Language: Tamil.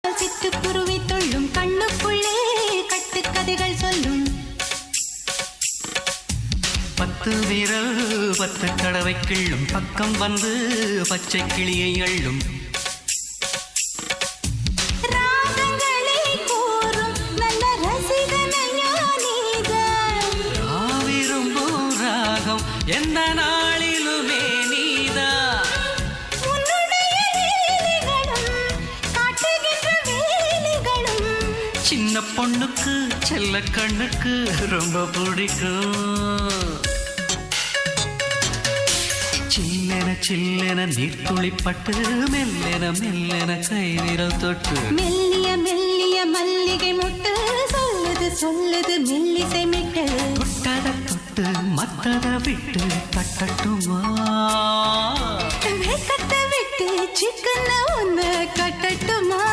சிட்டுக்குருவி தொள்ளும் கண்ணுக்குள்ளே கட்டுக்கதைகள் சொல்லும் 10 விரல் 10 தடவை கிள்ளும் பக்கம் வந்து பச்சை கிளியை அள்ளும் ராகங்களை கூறும் நல்ல ரசிகனையா நீதான் விரும்பும் ராகம் எந்த நாளிலுமே நீதான் சின்ன பொண்ணுக்கு செல்ல கண்ணுக்கு ரொம்ப பிடிக்கும் சில்லென சில்லென நீர்த்துளிப்பட்டு மெல்லென மெல்லென கை விரல் தொட்டு மெல்லிய மெல்லிய மல்லிகை முட்டு சொல்லுது சொல்லுது மெல்லிசை மிட்டு தொட்டத தொட்டு மத்தத விட்டு தட்டட்டுமா கட்ட விட்டு சிக்கன ஒன்று கட்டட்டுமா